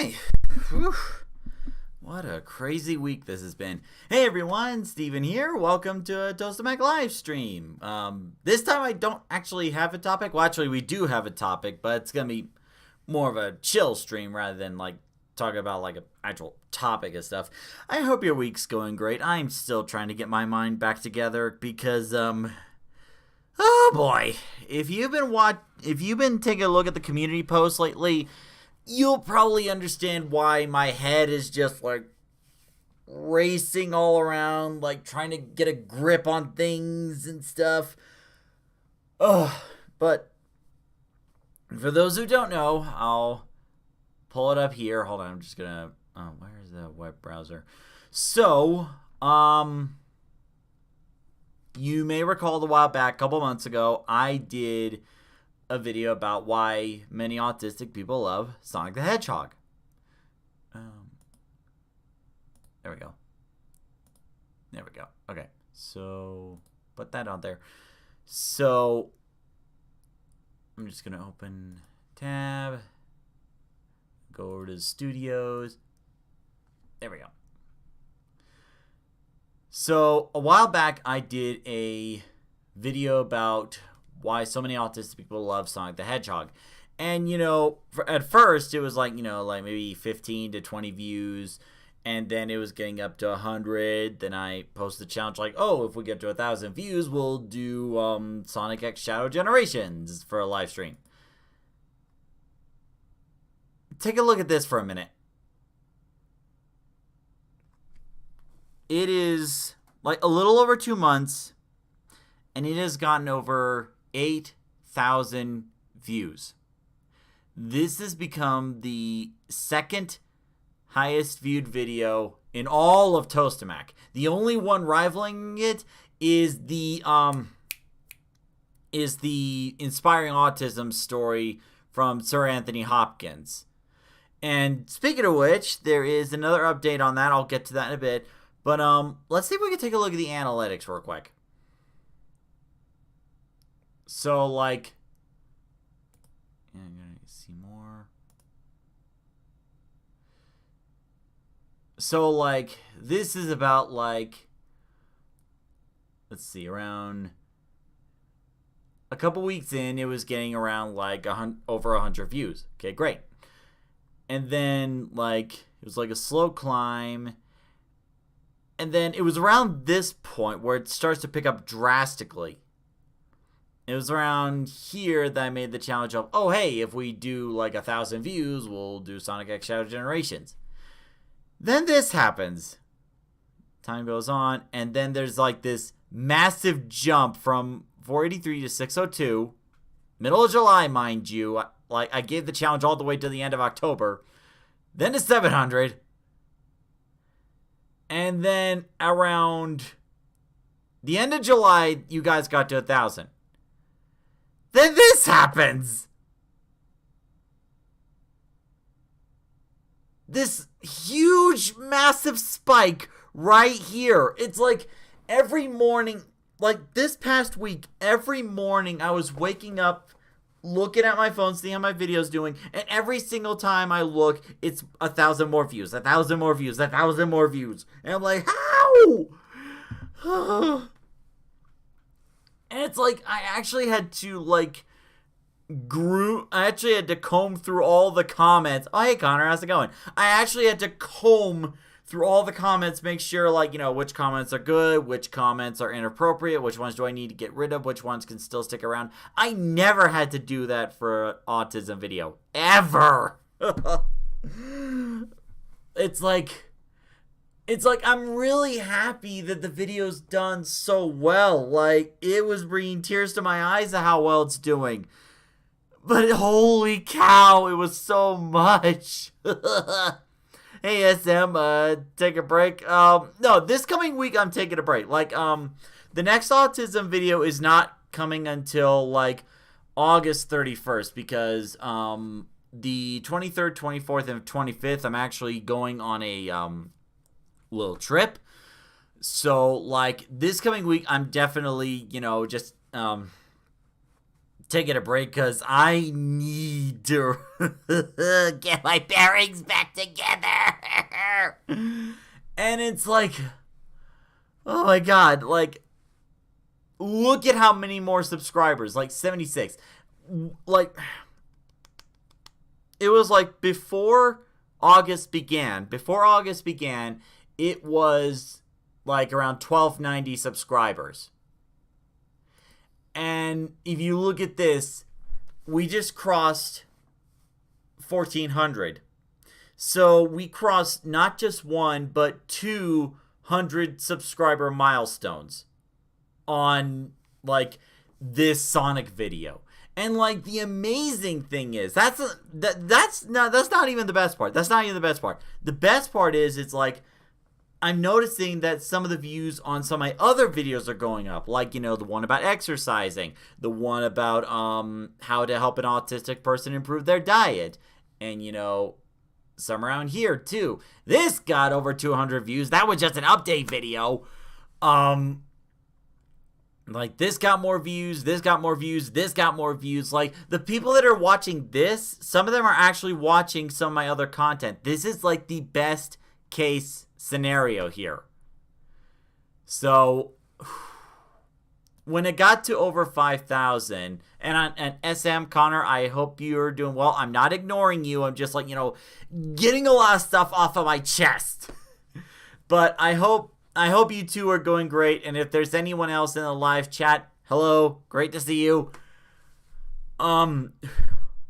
Okay. Whew. What a crazy week this has been. Hey everyone, Steven here. Welcome to a Toastamac live stream. This time I don't actually have a topic. Well, actually we do have a topic, but it's going to be more of a chill stream rather than like talking about like an actual topic and stuff. I hope your week's going great. I'm still trying to get my mind back together because oh boy, if you've been taking a look at the community posts lately, you'll probably understand why my head is just like racing all around, like trying to get a grip on things and stuff. But for those who don't know, I'll pull it up here. Hold on, I'm just gonna. Where's the web browser? So, you may recall a while back, a couple months ago, I did a video about why many autistic people love Sonic the Hedgehog. There we go. There we go. Okay, so put that on there. So I'm just gonna open tab, go over to the studios. There we go. So a while back I did a video about why so many autistic people love Sonic the Hedgehog. And, you know, at first it was like, you know, like maybe 15 to 20 views. And then it was getting up to 100. Then I posted the challenge like, oh, if we get to 1,000 views, we'll do Sonic X Shadow Generations for a live stream. Take a look at this for a minute. It is like a little over 2 months, and it has gotten over 8,000 views. This has become the second highest viewed video in all of Toastamac. The only one rivaling it is the Inspiring Autism story from Sir Anthony Hopkins. And speaking of which, there is another update on that. I'll get to that in a bit. But let's see if we can take a look at the analytics real quick. So, like, yeah, I'm gonna see more. So, like, this is about, like, let's see, around a couple weeks in, it was getting around, like, over 100 views. Okay, great. And then, like, it was like a slow climb. And then it was around this point where it starts to pick up drastically. It was around here that I made the challenge of, oh, hey, if we do like 1,000 views, we'll do Sonic X Shadow Generations. Then this happens. Time goes on, and then there's like this massive jump from 483 to 602. Middle of July, mind you. Like, I gave the challenge all the way to the end of October. Then to 700. And then around the end of July, you guys got to 1,000. Then this happens. This huge, massive spike right here. It's like every morning, like this past week, every morning I was waking up, looking at my phone, seeing how my video's doing, and every single time I look, it's 1,000 more views, 1,000 more views, 1,000 more views. And I'm like, how? And it's like, I actually had to, like, comb through all the comments. Oh, hey, Connor, how's it going? I actually had to comb through all the comments, make sure, like, you know, which comments are good, which comments are inappropriate, which ones do I need to get rid of, which ones can still stick around. I never had to do that for an autism video. Ever! It's like, I'm really happy that the video's done so well. Like, it was bringing tears to my eyes at how well it's doing. But holy cow, it was so much. Hey, SM, take a break. No, this coming week I'm taking a break. Like, the next autism video is not coming until, like, August 31st because, the 23rd, 24th, and 25th, I'm actually going on a, little trip. So, like, this coming week, I'm definitely, you know, just taking a break because I need to get my bearings back together. And it's like, oh my god, like, look at how many more subscribers, like 76. Like, it was like before August began, it was like around 1290 subscribers. And if you look at this, we just crossed 1400. So we crossed not just one, but 200 subscriber milestones on like this Sonic video. And like the amazing thing is, that's not even the best part. The best part is it's like I'm noticing that some of the views on some of my other videos are going up, like, you know, the one about exercising, the one about how to help an autistic person improve their diet, and, you know, some around here too. This got over 200 views. That was just an update video. Like, this got more views, this got more views, this got more views. Like, the people that are watching this, some of them are actually watching some of my other content. This is like the best case scenario here. So when it got to over 5,000, and SM Connor, I hope you're doing well. I'm not ignoring you. I'm just like, you know, getting a lot of stuff off of my chest. But I hope you two are going great. And if there's anyone else in the live chat, hello, great to see you.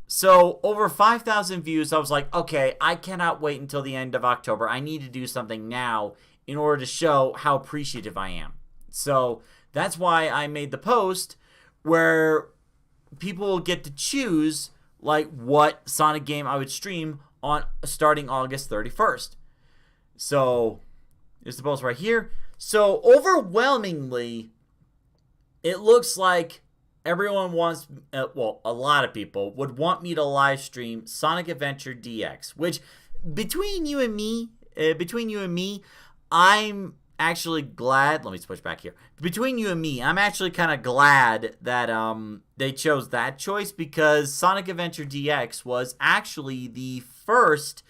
So over 5,000 views, I was like, okay, I cannot wait until the end of October. I need to do something now in order to show how appreciative I am. So that's why I made the post where people will get to choose like what Sonic game I would stream on starting August 31st. So there's the post right here. So overwhelmingly, it looks like everyone wants, well, a lot of people would want me to live stream Sonic Adventure DX, which between you and me, I'm actually glad. Let me switch back here. Between you and me, I'm actually kind of glad that they chose that choice, because Sonic Adventure DX was actually the first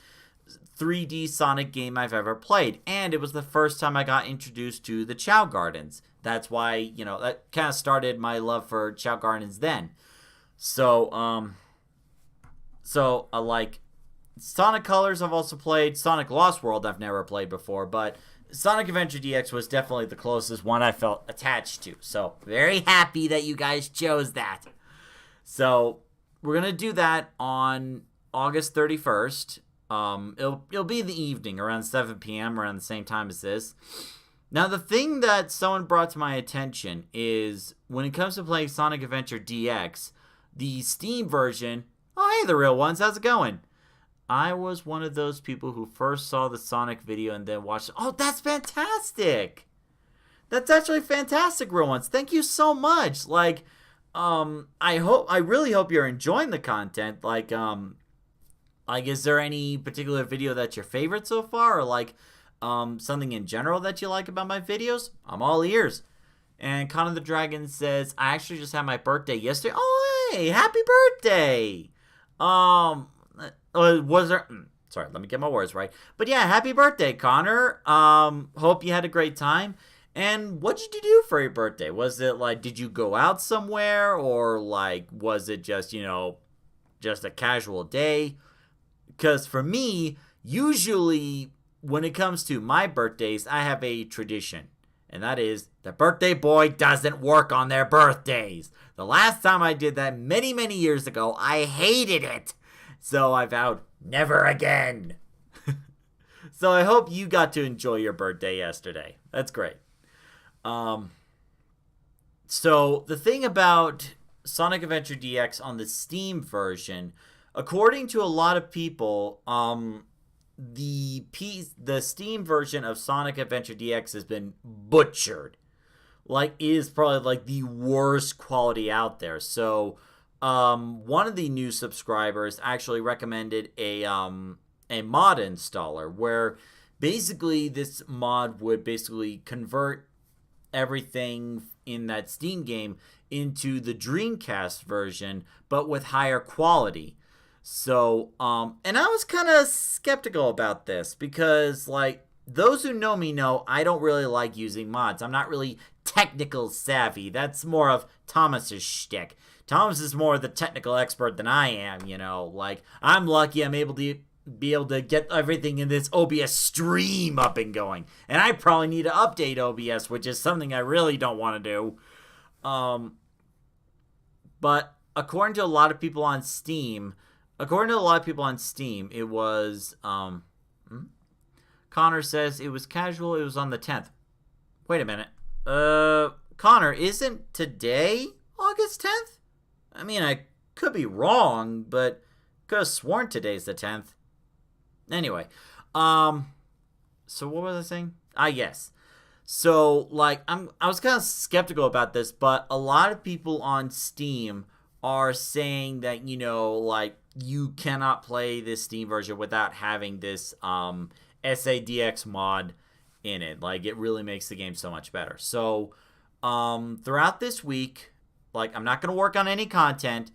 3D Sonic game I've ever played, and it was the first time I got introduced to the Chao Gardens. That's why, you know, that kind of started my love for Chao Gardens then. So, I like Sonic Colors. I've also played Sonic Lost World. I've never played before, but Sonic Adventure DX was definitely the closest one I felt attached to. So, very happy that you guys chose that. So, we're gonna do that on August 31st. It'll be in the evening, around 7 p.m., around the same time as this. Now, the thing that someone brought to my attention is when it comes to playing Sonic Adventure DX, the Steam version. Oh, hey, the real ones, how's it going? I was one of those people who first saw the Sonic video and then watched it. Oh, that's fantastic! That's actually fantastic, real ones. Thank you so much. Like, I really hope you're enjoying the content. Like, is there any particular video that's your favorite so far, or like, something in general that you like about my videos? I'm all ears. And Connor the Dragon says, I actually just had my birthday yesterday. Oh, hey, happy birthday! Was there... Sorry, let me get my words right. But yeah, happy birthday, Connor. Hope you had a great time. And what did you do for your birthday? Was it like, did you go out somewhere? Or like, was it just, you know, just a casual day? Because for me, usually when it comes to my birthdays, I have a tradition. And that is, the birthday boy doesn't work on their birthdays. The last time I did that many, many years ago, I hated it. So I vowed, never again. So I hope you got to enjoy your birthday yesterday. That's great. So the thing about Sonic Adventure DX on the Steam version, according to a lot of people, the Steam version of Sonic Adventure DX has been butchered. Like, it is probably like the worst quality out there. So, one of the new subscribers actually recommended a mod installer where basically this mod would basically convert everything in that Steam game into the Dreamcast version, but with higher quality. So, and I was kind of skeptical about this because, like, those who know me know I don't really like using mods. I'm not really technical savvy. That's more of Thomas's shtick. Thomas is more the technical expert than I am, you know. Like, I'm lucky I'm able to be able to get everything in this OBS stream up and going. And I probably need to update OBS, which is something I really don't want to do. But according to a lot of people on Steam, it was, Connor says it was casual, it was on the 10th. Wait a minute. Connor, isn't today August 10th? I mean, I could be wrong, but could have sworn today's the 10th. Anyway, so what was I saying? Yes. So, like, I was kind of skeptical about this, but a lot of people on Steam are saying that, you know, like, you cannot play this Steam version without having this SADX mod in it. Like, it really makes the game so much better. So, throughout this week, like, I'm not going to work on any content.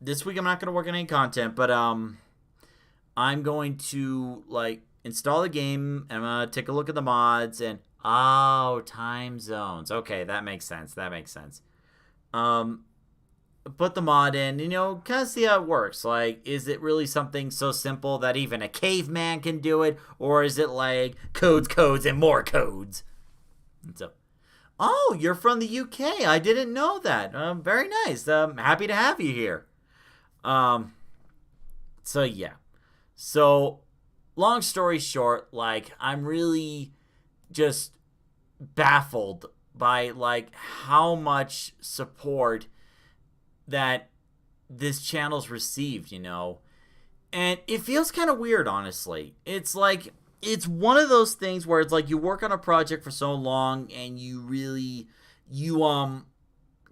This week I'm not going to work on any content, but I'm going to, like, install the game. I'm going to take a look at the mods and, time zones. Okay, that makes sense. Put the mod in, you know, kind of see how it works. Like, is it really something so simple that even a caveman can do it? Or is it like codes, and more codes? And so, oh, you're from the UK. I didn't know that. Very nice. Happy to have you here. So, yeah. So, long story short, like, I'm really just baffled by, like, how much support that this channel's received, you know. And it feels kind of weird, honestly. It's like, it's one of those things where it's like you work on a project for so long and you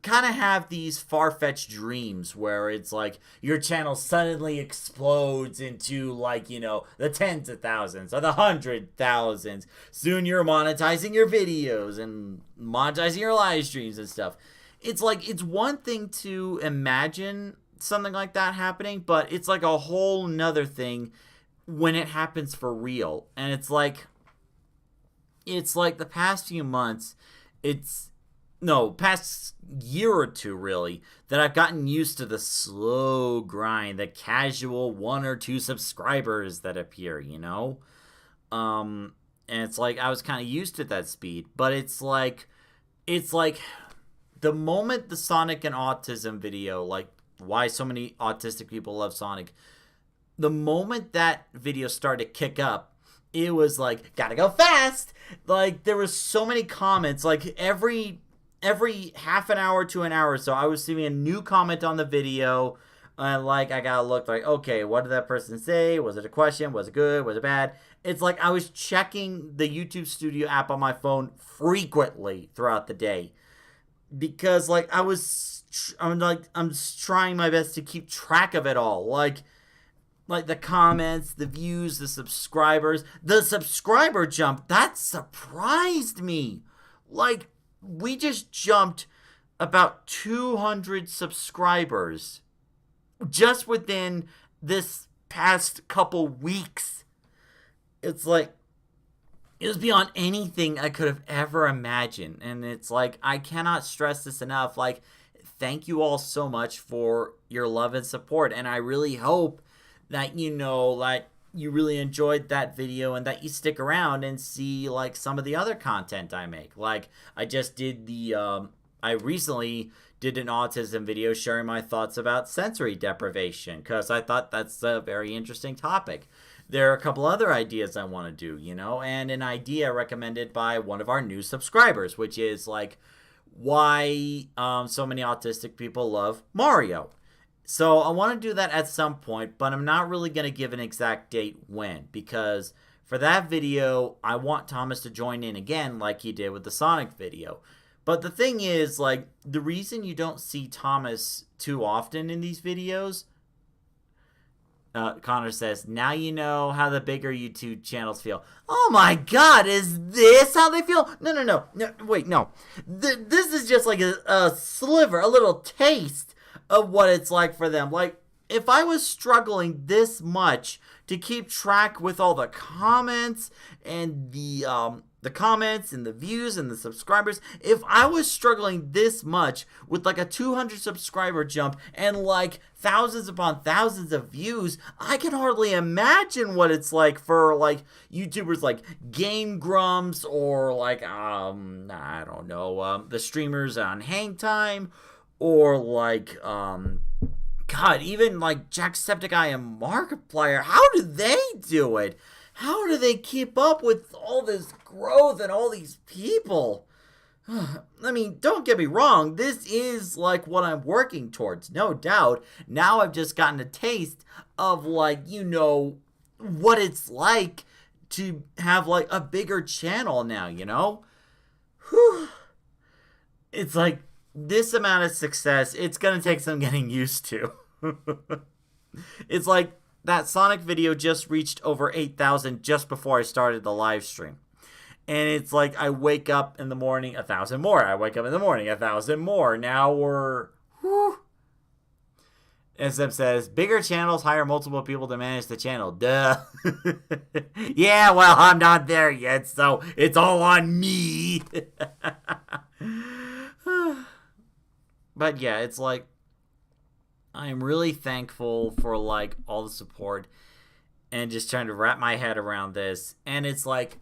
kind of have these far-fetched dreams where it's like your channel suddenly explodes into, like, you know, the tens of thousands or the 100,000s. Soon you're monetizing your videos and monetizing your live streams and stuff. It's like, it's one thing to imagine something like that happening, but it's like a whole nother thing when it happens for real. And it's like the past few months, past year or two, really, that I've gotten used to the slow grind, the casual 1 or 2 subscribers that appear, you know? And it's like, I was kind of used to that speed, but it's like, the moment the Sonic and Autism video, like, why so many autistic people love Sonic, the moment that video started to kick up, it was like, gotta go fast! Like, there was so many comments, like, every half an hour to an hour or so, I was seeing a new comment on the video, and, like, I gotta look, like, okay, what did that person say? Was it a question? Was it good? Was it bad? It's like I was checking the YouTube Studio app on my phone frequently throughout the day. Because, like, I'm trying my best to keep track of it all. Like the comments, the views, the subscribers. The subscriber jump, that surprised me. Like, we just jumped about 200 subscribers just within this past couple weeks. It's like, it was beyond anything I could have ever imagined. And it's like, I cannot stress this enough. Like, thank you all so much for your love and support. And I really hope that, you know, like, you really enjoyed that video and that you stick around and see, like, some of the other content I make. Like, I just did I recently did an autism video sharing my thoughts about sensory deprivation because I thought that's a very interesting topic. There are a couple other ideas I want to do, you know, and an idea recommended by one of our new subscribers, which is, like, why so many autistic people love Mario. So I want to do that at some point, but I'm not really going to give an exact date when, because for that video, I want Thomas to join in again like he did with the Sonic video. But the thing is, like, the reason you don't see Thomas too often in these videos Connor says, now you know how the bigger YouTube channels feel. Oh my god, is this how they feel? No, wait, no. This is just like a sliver, a little taste of what it's like for them. Like, if I was struggling this much to keep track with all the comments and the comments and the views and the subscribers, if I was struggling this much with like a 200 subscriber jump and like thousands upon thousands of views, I can hardly imagine what it's like for like YouTubers like Game Grumps or like I don't know, the streamers on Hang Time, or like God, even like Jacksepticeye and Markiplier. How do they do it? How do they keep up with all this growth and all these people? I mean, don't get me wrong. This is like what I'm working towards, no doubt. Now I've just gotten a taste of like, you know, what it's like to have like a bigger channel now, you know? Whew. It's like this amount of success, it's going to take some getting used to. It's like that Sonic video just reached over 8,000 just before I started the live stream. And it's like I wake up in the morning, 1,000 more. I wake up in the morning, 1,000 more. Now we're... Whew. SM says, bigger channels hire multiple people to manage the channel. Duh. Yeah, well, I'm not there yet, so it's all on me. But yeah, it's like, I'm really thankful for like all the support and just trying to wrap my head around this. And it's like,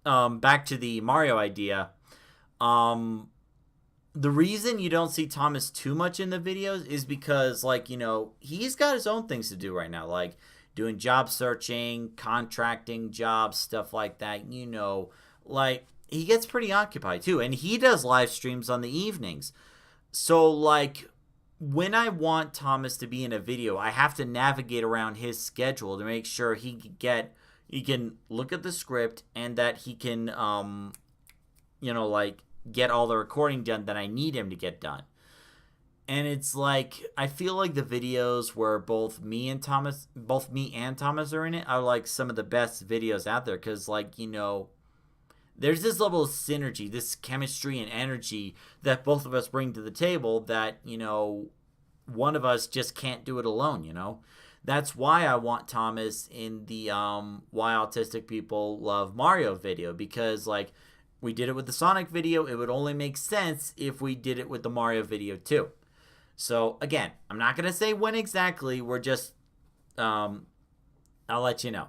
back to the Mario idea. The reason you don't see Thomas too much in the videos is because, like, you know, he's got his own things to do right now, like doing job searching, contracting jobs, stuff like that. You know, like, he gets pretty occupied too, and he does live streams on the evenings. So, like, when I want Thomas to be in a video, I have to navigate around his schedule to make sure he can look at the script and that he can, you know, like, get all the recording done that I need him to get done. And it's like, I feel like the videos where both me and Thomas are in it are like some of the best videos out there. Because, like, you know, there's this level of synergy, this chemistry and energy that both of us bring to the table that, you know, one of us just can't do it alone, you know? That's why I want Thomas in the Why Autistic People Love Mario video, because, like, we did it with the Sonic video. It would only make sense if we did it with the Mario video too. So, again, I'm not going to say when exactly. We're just, I'll let you know.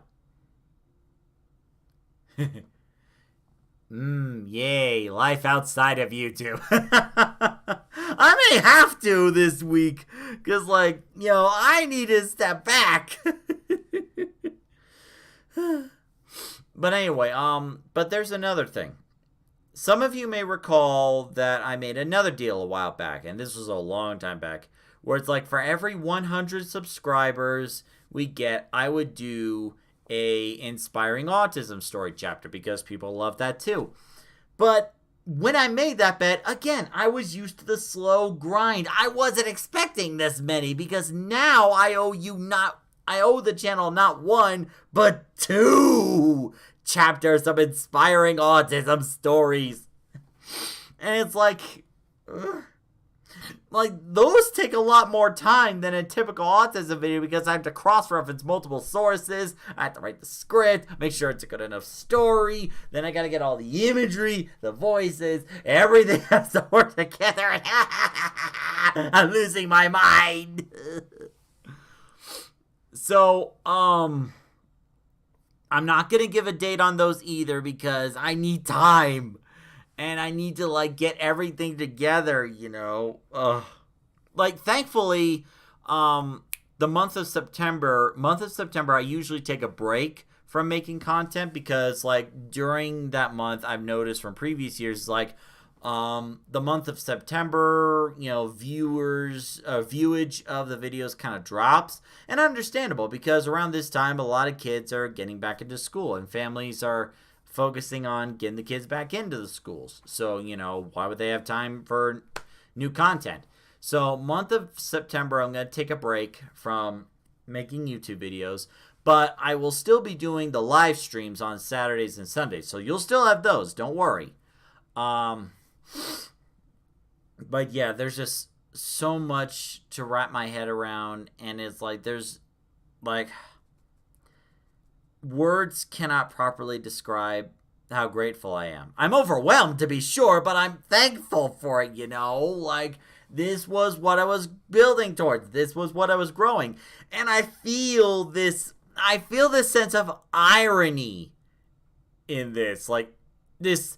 Yay, life outside of YouTube. I may have to this week, because, like, you know, I need to step back. But anyway, but there's another thing. Some of you may recall that I made another deal a while back, and this was a long time back, where it's like for every 100 subscribers we get, I would do a inspiring autism story chapter, because people love that too. But when I made that bet, again, I was used to the slow grind. I wasn't expecting this many, because now I owe the channel not one, but 2 chapters of inspiring autism stories. And it's like, those take a lot more time than a typical autism video, because I have to cross-reference multiple sources. I have to write the script, make sure it's a good enough story. Then I gotta get all the imagery, the voices, everything has to work together. I'm losing my mind. So, I'm not gonna give a date on those either, because I need time. And I need to, like, get everything together, you know. Like, thankfully, the month of September, I usually take a break from making content, because, like, during that month, I've noticed from previous years, like, the month of September, you know, viewage of the videos kind of drops. And understandable, because around this time, a lot of kids are getting back into school, and families are focusing on getting the kids back into the schools. So, you know, why would they have time for new content? So, month of September, I'm going to take a break from making YouTube videos, but I will still be doing the live streams on Saturdays and Sundays. So you'll still have those. Don't worry. But yeah, there's just so much to wrap my head around, and it's like there's like words cannot properly describe how grateful I am. I'm overwhelmed, to be sure, but I'm thankful for it, Like, this was what I was building towards. This was what I was growing. And I feel this sense of irony in this. Like, this,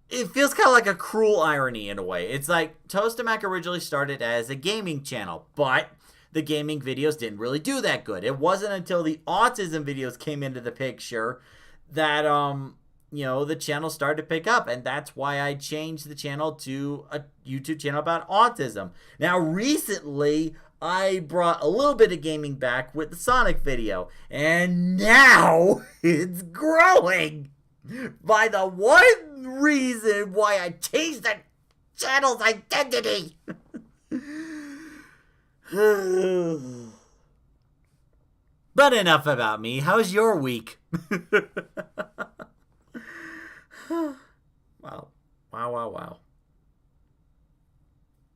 it feels kind of like a cruel irony in a way. It's like Toastamac originally started as a gaming channel, but the gaming videos didn't really do that good. It wasn't until the autism videos came into the picture that, the channel started to pick up, and that's why I changed the channel to a YouTube channel about autism. Now, recently, I brought a little bit of gaming back with the Sonic video, and now it's growing by the one reason why I changed the channel's identity. But enough about me. How's your week? Wow.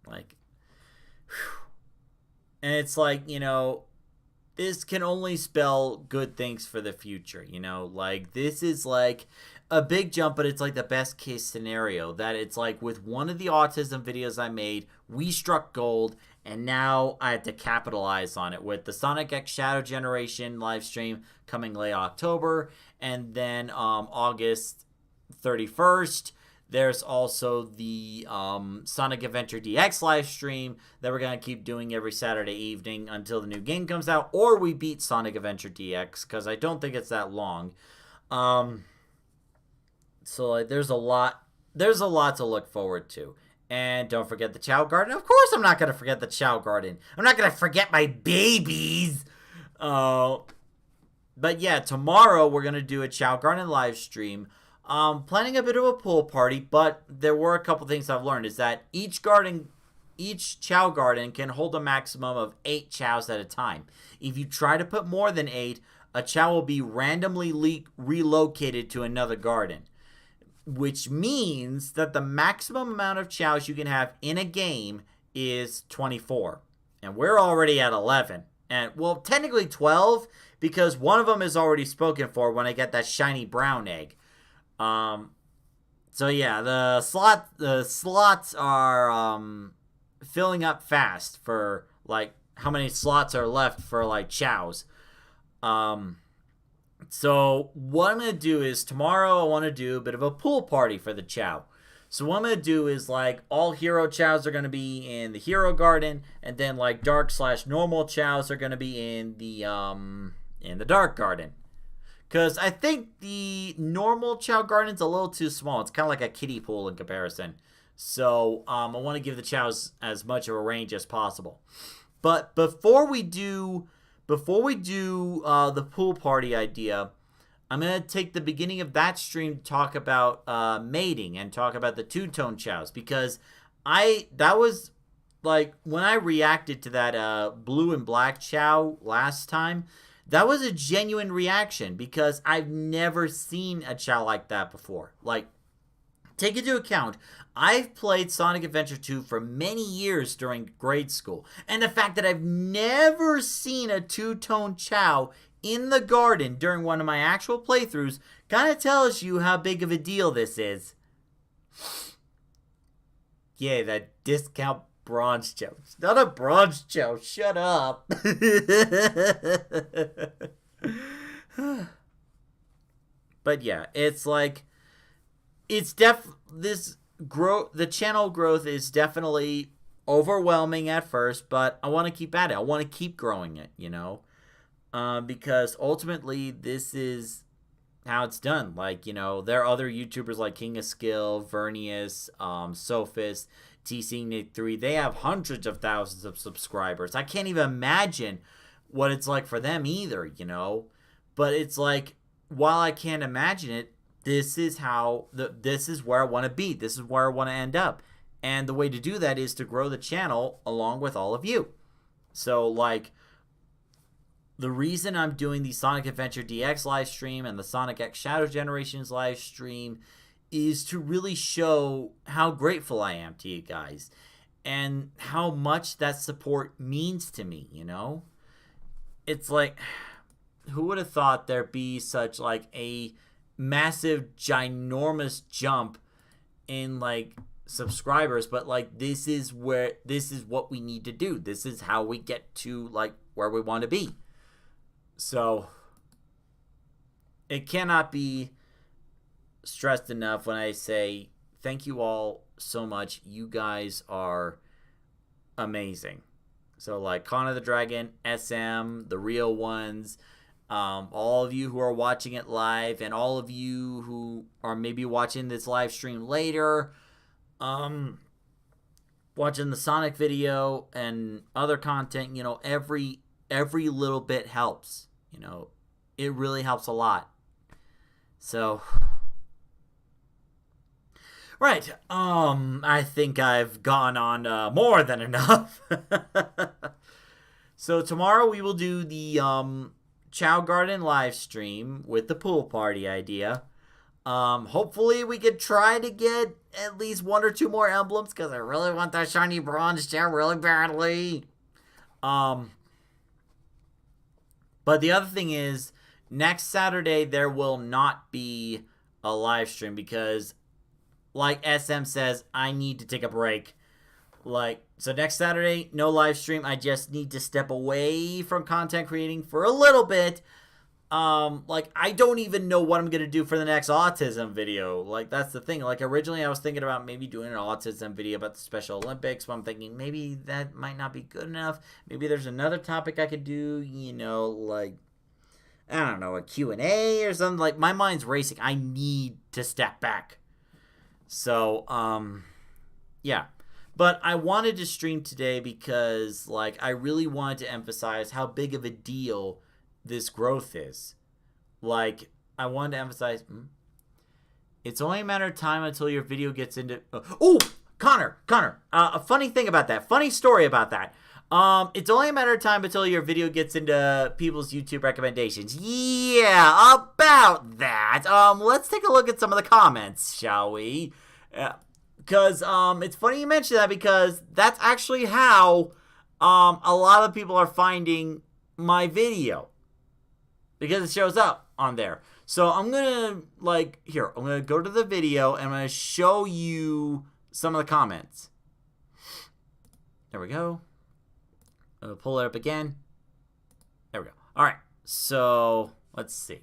Like, whew. And it's like, this can only spell good things for the future, Like, this is like a big jump, but it's like the best case scenario. That it's like with one of the autism videos I made, we struck gold, and now I have to capitalize on it with the Sonic X Shadow Generation live stream coming late October, and then August 31st. There's also the Sonic Adventure DX live stream that we're going to keep doing every Saturday evening until the new game comes out, or we beat Sonic Adventure DX, because I don't think it's that long. So like, there's a lot to look forward to. And don't forget the Chow Garden. Of course I'm not going to forget the Chow Garden. I'm not going to forget my babies. But yeah, tomorrow we're going to do a Chow Garden live stream. Planning a bit of a pool party, but there were a couple things I've learned, is that each Chow Garden can hold a maximum of 8 chows at a time. If you try to put more than 8, a chow will be randomly relocated to another garden, which means that the maximum amount of chows you can have in a game is 24. And we're already at 11. And, well, technically 12, because one of them is already spoken for when I get that shiny brown egg. So yeah, the slots are, filling up fast for, like, how many slots are left for, like, chows. So what I'm going to do is tomorrow I want to do a bit of a pool party for the chow. So what I'm going to do is, like, all hero chows are going to be in the hero garden, and then, like, dark/normal chows are going to be in the dark garden. Because I think the normal chow garden's a little too small. It's kind of like a kiddie pool in comparison. So I want to give the chows as much of a range as possible. But before we do the pool party idea, I'm going to take the beginning of that stream to talk about mating and talk about the two-tone chows. Because that was, like, when I reacted to that blue and black chow last time, that was a genuine reaction because I've never seen a chow like that before. Like, take into account, I've played Sonic Adventure 2 for many years during grade school. And the fact that I've never seen a two-tone chow in the garden during one of my actual playthroughs kind of tells you how big of a deal this is. Yeah, that discount bronze chow. It's not a bronze chow. Shut up. But yeah, it's like, the channel growth is definitely overwhelming at first, but I want to keep at it. I want to keep growing it, because ultimately this is how it's done. Like, there are other YouTubers like King of Skill, Vernius, Sophist, TC Nick 3. They have hundreds of thousands of subscribers. I can't even imagine what it's like for them either, But it's like, while I can't imagine it, this is where I want to be. This is where I want to end up. And the way to do that is to grow the channel along with all of you. So, like, the reason I'm doing the Sonic Adventure DX live stream and the Sonic X Shadow Generations live stream is to really show how grateful I am to you guys and how much that support means to me, you know? It's like, who would have thought there'd be such like a massive, ginormous jump in like subscribers, but like this is what we need to do. This is how we get to like where we want to be. So it cannot be stressed enough when I say thank you all so much. You guys are amazing. So like Connor the Dragon, SM, the real ones, all of you who are watching it live, and all of you who are maybe watching this live stream later, watching the Sonic video and other content, you know, every little bit helps. You know, it really helps a lot. So, right. I think I've gone on more than enough. So tomorrow we will do the Chow Garden live stream with the pool party idea. Hopefully we could try to get at least 1 or 2 more emblems because I really want that shiny bronze chair really badly. But the other thing is, next Saturday there will not be a live stream because, like SM says, I need to take a break. So next Saturday, no live stream. I just need to step away from content creating for a little bit. I don't even know what I'm going to do for the next autism video. Like, that's the thing. Like, originally I was thinking about maybe doing an autism video about the Special Olympics, but I'm thinking maybe that might not be good enough. Maybe there's another topic I could do, you know, like, I don't know, a Q&A or something. Like, my mind's racing. I need to step back. So, yeah. But I wanted to stream today because, like, I really wanted to emphasize how big of a deal this growth is. Like, I wanted to emphasize, it's only a matter of time until your video gets into... Connor, a funny thing about that. Funny story about that. It's only a matter of time until your video gets into people's YouTube recommendations. Yeah, about that. Let's take a look at some of the comments, shall we? Because it's funny you mention that because that's actually how a lot of people are finding my video. Because it shows up on there. So I'm going to, I'm going to go to the video and I'm going to show you some of the comments. There we go. I'll pull it up again. There we go. All right. So let's see.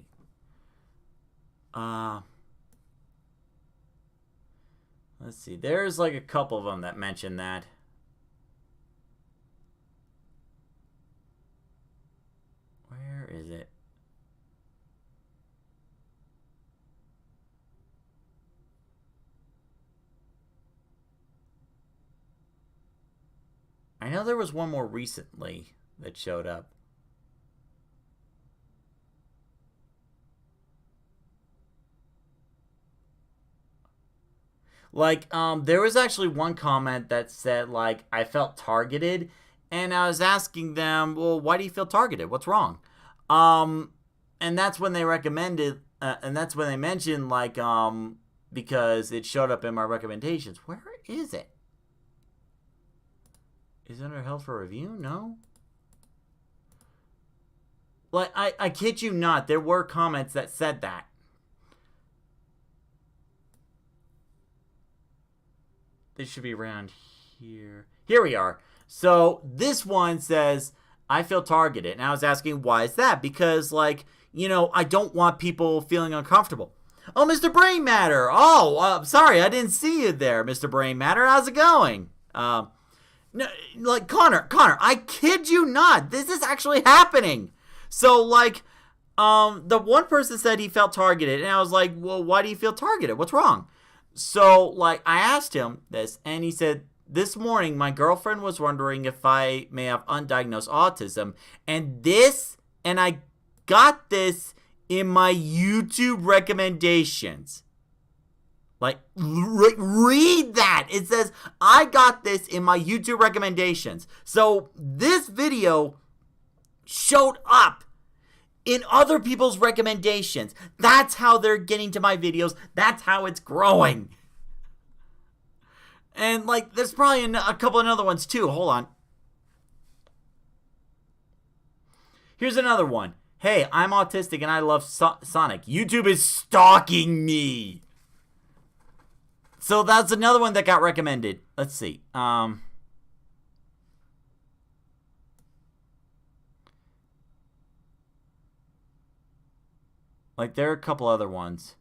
Let's see. There's like a couple of them that mention that. Where is it? I know there was one more recently that showed up. There was actually one comment that said, I felt targeted. And I was asking them, well, why do you feel targeted? What's wrong? And that's when they recommended, and that's when they mentioned, because it showed up in my recommendations. Where is it? Is it under held for review? No. I kid you not. There were comments that said that. They should be around here. Here we are. So this one says, I feel targeted. And I was asking, why is that? Because, I don't want people feeling uncomfortable. Oh, Mr. Brain Matter. Oh, sorry. I didn't see you there, Mr. Brain Matter. How's it going? No, Connor, I kid you not. This is actually happening. So, the one person said he felt targeted. And I was like, well, why do you feel targeted? What's wrong? So, I asked him this, and he said, this morning, my girlfriend was wondering if I may have undiagnosed autism. And I got this in my YouTube recommendations. Read that. It says, I got this in my YouTube recommendations. So this video showed up in other people's recommendations. That's how they're getting to my videos. That's how it's growing. And, like, there's probably a couple of other ones, too. Hold on. Here's another one. Hey, I'm autistic and I love Sonic. YouTube is stalking me. So that's another one that got recommended. Let's see. Like, there are a couple other ones.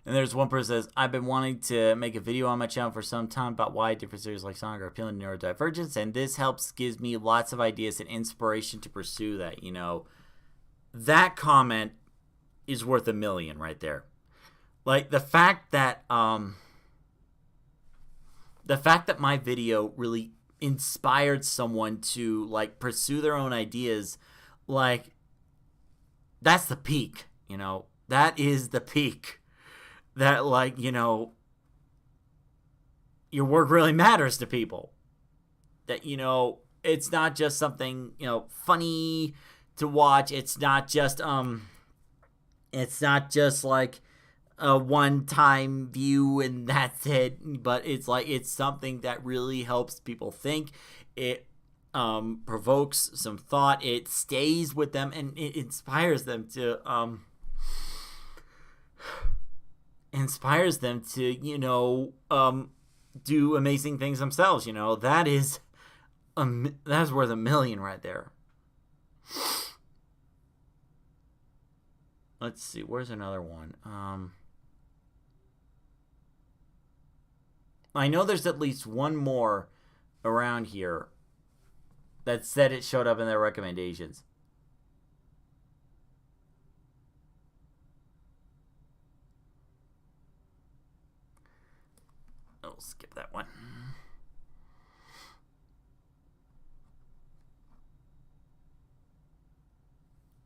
And there's one person that says, I've been wanting to make a video on my channel for some time about why different series like Sonic are appealing to neurodivergence, and this gives me lots of ideas and inspiration to pursue that, you know. That comment is worth $1 million right there. Like, the fact that my video really inspired someone to, like, pursue their own ideas, like, that's the peak, you know. That is the peak. That, like, you know, your work really matters to people. That, you know, it's not just something, you know, funny to watch. It's not just like a one-time view and that's it. But it's like, it's something that really helps people think. It provokes some thought. It stays with them and it inspires them to you know, do amazing things themselves. You know, that's worth $1 million right there. Let's see, where's another one? I know there's at least one more around here that said it showed up in their recommendations. I'll skip that one.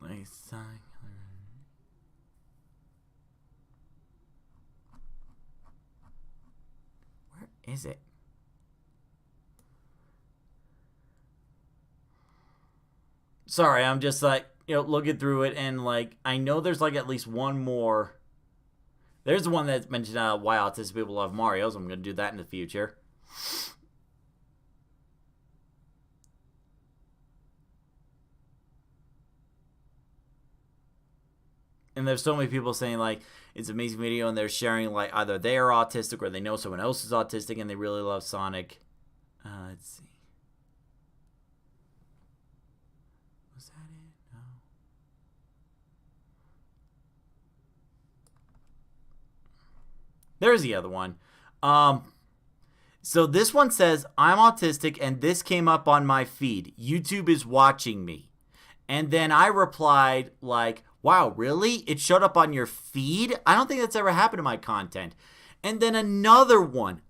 Nice. Where is it? Sorry, I'm just like, you know, looking through it and like, I know there's like at least one more. There's the one that's mentioned why autistic people love Mario, so I'm going to do that in the future. And there's so many people saying, like, it's an amazing video, and they're sharing, like, either they are autistic or they know someone else is autistic and they really love Sonic. Let's see. Was that it? No. There's the other one. So this one says, I'm autistic and this came up on my feed. YouTube is watching me. And then I replied, like, wow, really? It showed up on your feed? I don't think that's ever happened to my content. And then another one,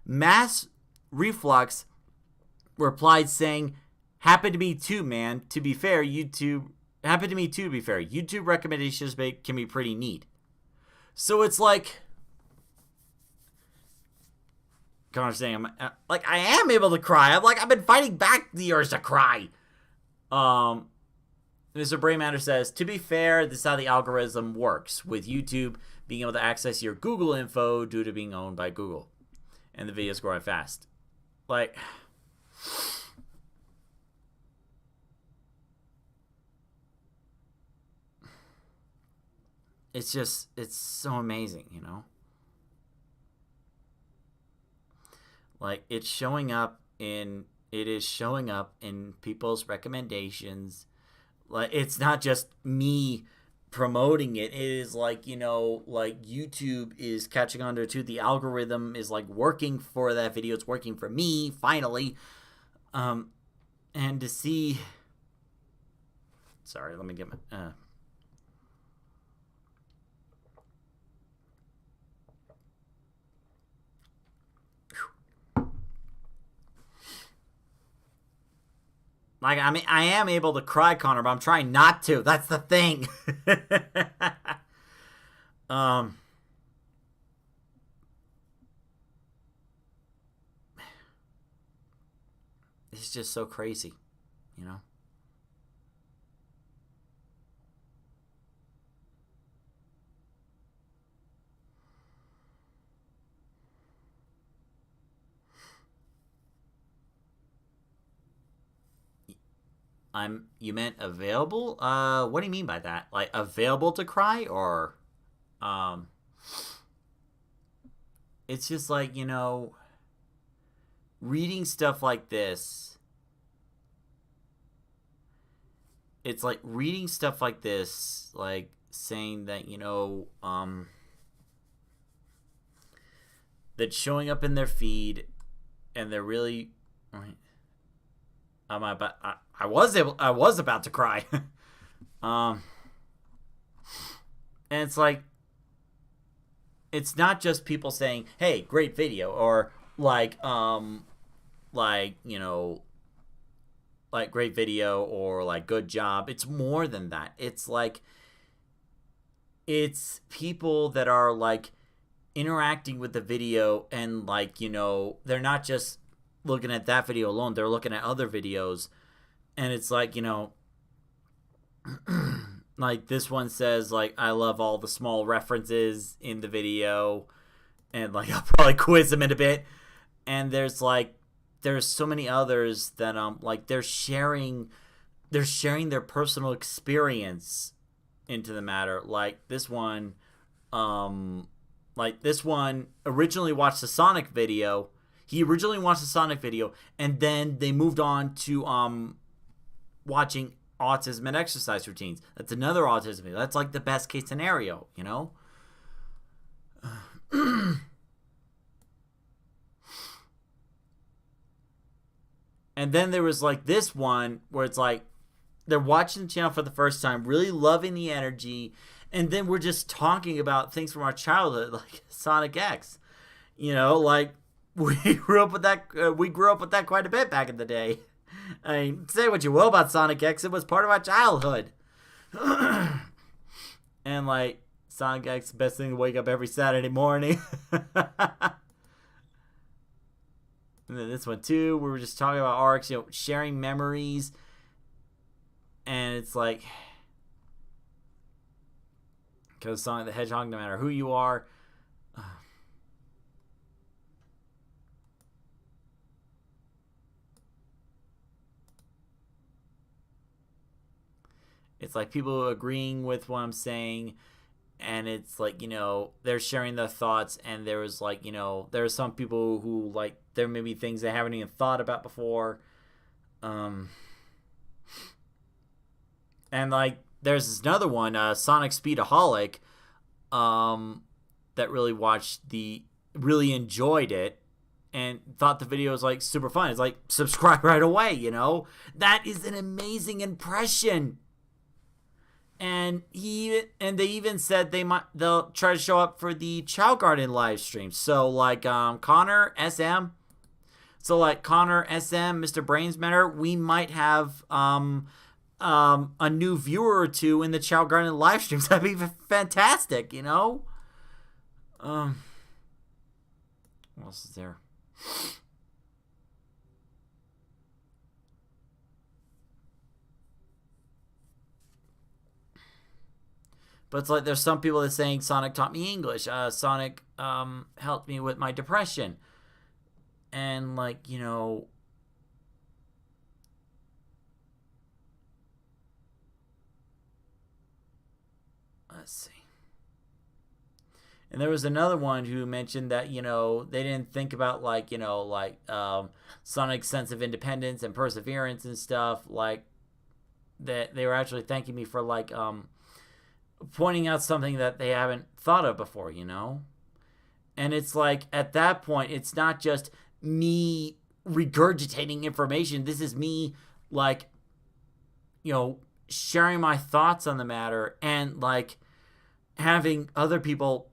Mass Reflux replied saying, happened to me too, man. To be fair, YouTube recommendations can be pretty neat. So it's like, saying, like, I am able to cry. I've been fighting back the urge to cry. Mr. Braymatter says, to be fair, this is how the algorithm works, with YouTube being able to access your Google info due to being owned by Google. And the video's growing fast. Like, it's just, it's so amazing, you know? Like, it is showing up in people's recommendations. Like, it's not just me promoting it. It is like, you know, like YouTube is catching on to it too. The algorithm is like working for that video. It's working for me, finally. And to see, sorry, let me get my, Like, I mean, I am able to cry, Connor, but I'm trying not to. That's the thing. um, it's just so crazy, you know? You meant available? What do you mean by that? Like, available to cry, or, um, it's just like, reading stuff like this. It's like reading stuff like this, like saying that, that showing up in their feed and they're really, I was about to cry. um and it's like, it's not just people saying, "Hey, great video," or like, like great video, or like good job. It's more than that. It's like, it's people that are like interacting with the video, and like, they're not just looking at that video alone, they're looking at other videos. And it's like, like this one says, like, I love all the small references in the video, and like I'll probably quiz them in a bit. And there's so many others that like they're sharing their personal experience into the matter. Like this one originally watched the Sonic video. He originally watched the Sonic video, and then they moved on to watching autism and exercise routines. That's another autism video. That's like the best case scenario, And then there was like this one where it's like they're watching the channel for the first time, really loving the energy, and then we're just talking about things from our childhood, like Sonic X. Like we grew up with that. We grew up with that quite a bit back in the day. I mean, say what you will about Sonic X, it was part of our childhood. And like, Sonic X, the best thing to wake up every Saturday morning. And then this one too, we were just talking about arcs, sharing memories. And it's like, because Sonic the Hedgehog, no matter who you are, it's like people agreeing with what I'm saying, and it's like, they're sharing their thoughts, and there was like, there are some people who, like, there may be things they haven't even thought about before. And like, there's another one, Sonic Speedaholic, that really enjoyed it and thought the video was like super fun. It's like, subscribe right away, That is an amazing impression. And they even said they'll try to show up for the Chow Garden live stream. So like Connor SM, Mr. Brains Matter, we might have a new viewer or two in the Chow Garden live streams. That'd be fantastic, What else is there? But it's like, there's some people that are saying Sonic taught me English. Sonic helped me with my depression. And like, let's see. And there was another one who mentioned that, they didn't think about like, Sonic's sense of independence and perseverance and stuff. Like, that they were actually thanking me for like pointing out something that they haven't thought of before, And it's like, at that point, it's not just me regurgitating information. This is me, like, sharing my thoughts on the matter, and like having people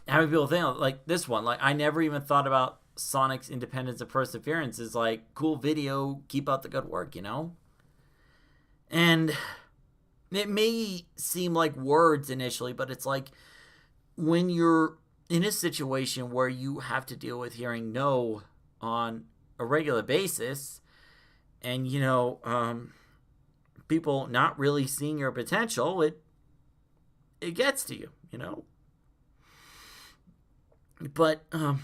think like this one. Like, I never even thought about Sonic's independence and perseverance is like, cool video, keep up the good work, you know? And it may seem like words initially, but it's like when you're in a situation where you have to deal with hearing no on a regular basis and, people not really seeing your potential, it gets to you, you know? But, and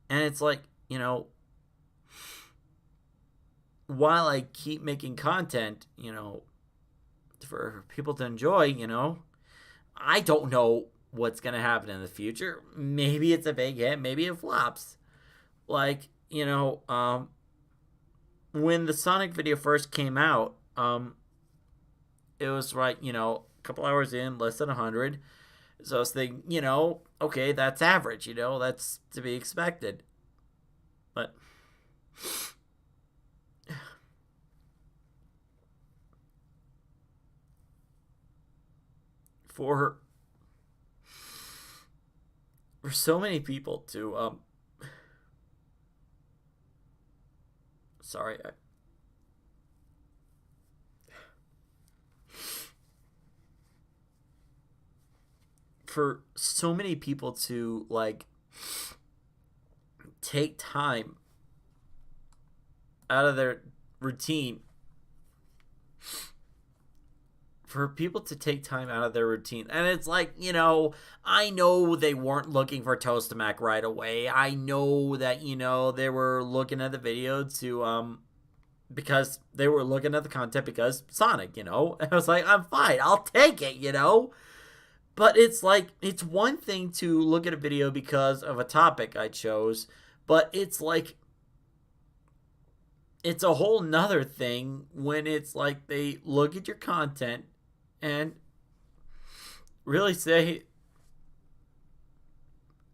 it's like, while I keep making content, for people to enjoy, I don't know what's going to happen in the future. Maybe it's a big hit, maybe it flops. Like, when the Sonic video first came out, it was right, a couple hours in, less than 100. So I was thinking, okay, that's average, that's to be expected. But for so many people to sorry, for so many people to like take time out of their routine, for people to take time out of their routine. And it's like, I know they weren't looking for Toastamac right away. I know that, they were looking at the video to, because they were looking at the content because Sonic, And I was like, I'm fine. I'll take it, But it's like, it's one thing to look at a video because of a topic I chose, but it's like, it's a whole nother thing when it's like they look at your content and really say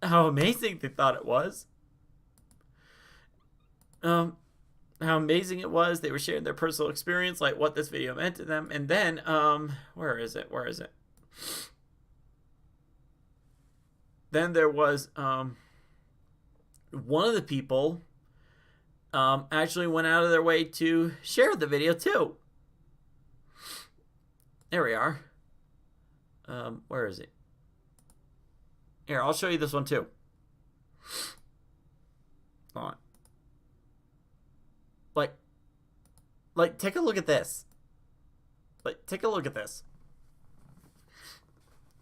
how amazing they thought it was. How amazing it was. They were sharing their personal experience, like what this video meant to them. And then, where is it? Then there was, one of the people, actually went out of their way to share the video too. There we are. Where is it? Here, I'll show you this one too. Hold on. Like, take a look at this. Take a look at this.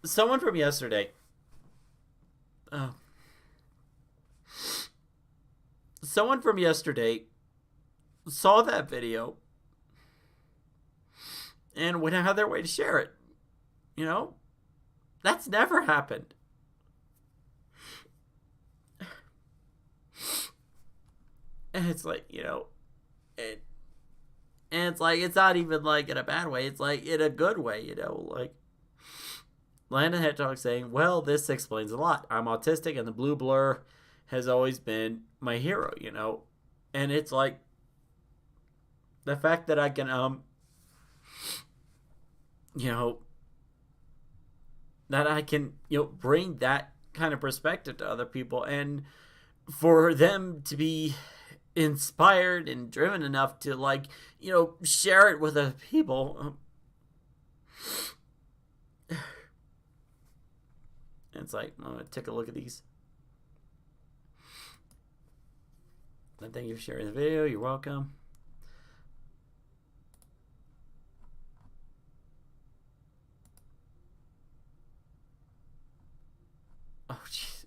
Someone from yesterday. Someone from yesterday saw that video and went out of their way to share it. That's never happened. And it's like, and it's like, it's not even like in a bad way. It's like in a good way, like Landon Hedgehog saying, well, this explains a lot. I'm autistic and the blue blur has always been my hero, And it's like the fact that I can, that I can, bring that kind of perspective to other people and for them to be inspired and driven enough to like, share it with other people. It's like, I'm going to take a look at these. And thank you for sharing the video. You're welcome. Oh, jeez.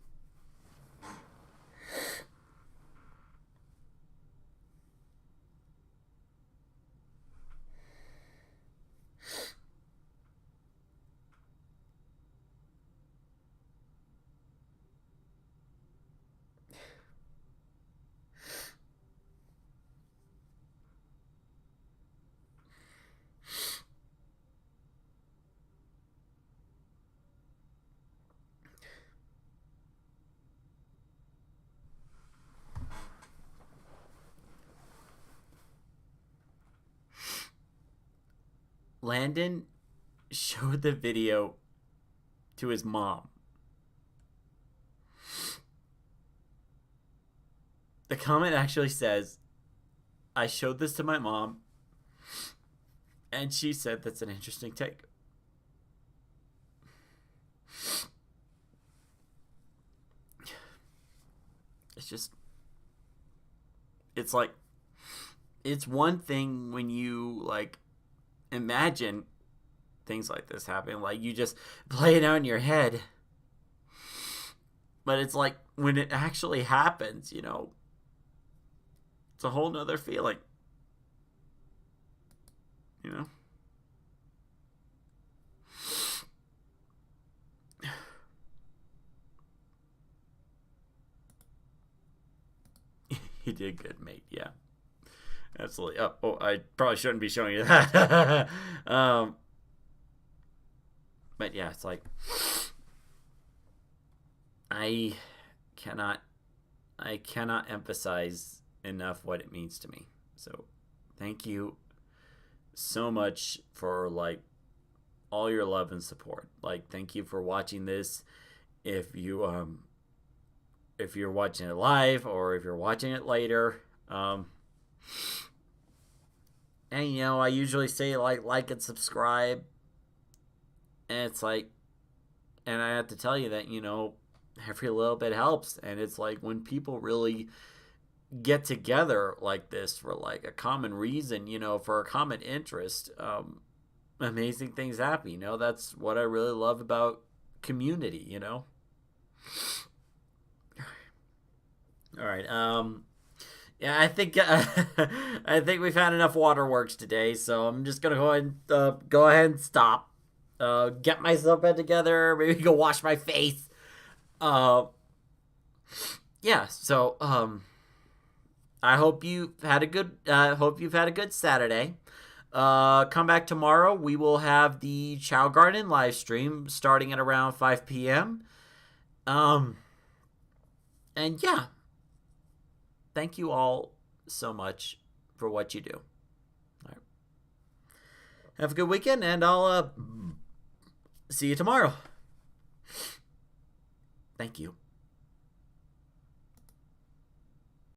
Landon showed the video to his mom. The comment actually says, I showed this to my mom, and she said that's an interesting take. It's like, it's one thing when you, like, imagine things like this happening. Like, you just play it out in your head. But it's like, when it actually happens, you know, it's a whole nother feeling. You know? You did good, mate. Yeah. Absolutely. Oh, I probably shouldn't be showing you that. But yeah, it's like, I cannot emphasize enough what it means to me. So thank you so much for, like, all your love and support. Like, thank you for watching this. If you're watching it live or if you're watching it later, and you know, I usually say like and subscribe, and it's like, and I have to tell you that, you know, every little bit helps. And it's like, when people really get together like this for, like, a common reason, you know, for a common interest, amazing things happen. You know, that's what I really love about community, you know. All right. Yeah, I think I think we've had enough waterworks today, so I'm just gonna go ahead and stop. Get myself back together. Maybe go wash my face. Yeah. So I hope you've had a good Saturday. Come back tomorrow. We will have the Chow Garden live stream starting at around 5 p.m. And yeah. Thank you all so much for what you do. All right. Have a good weekend, and I'll see you tomorrow. Thank you.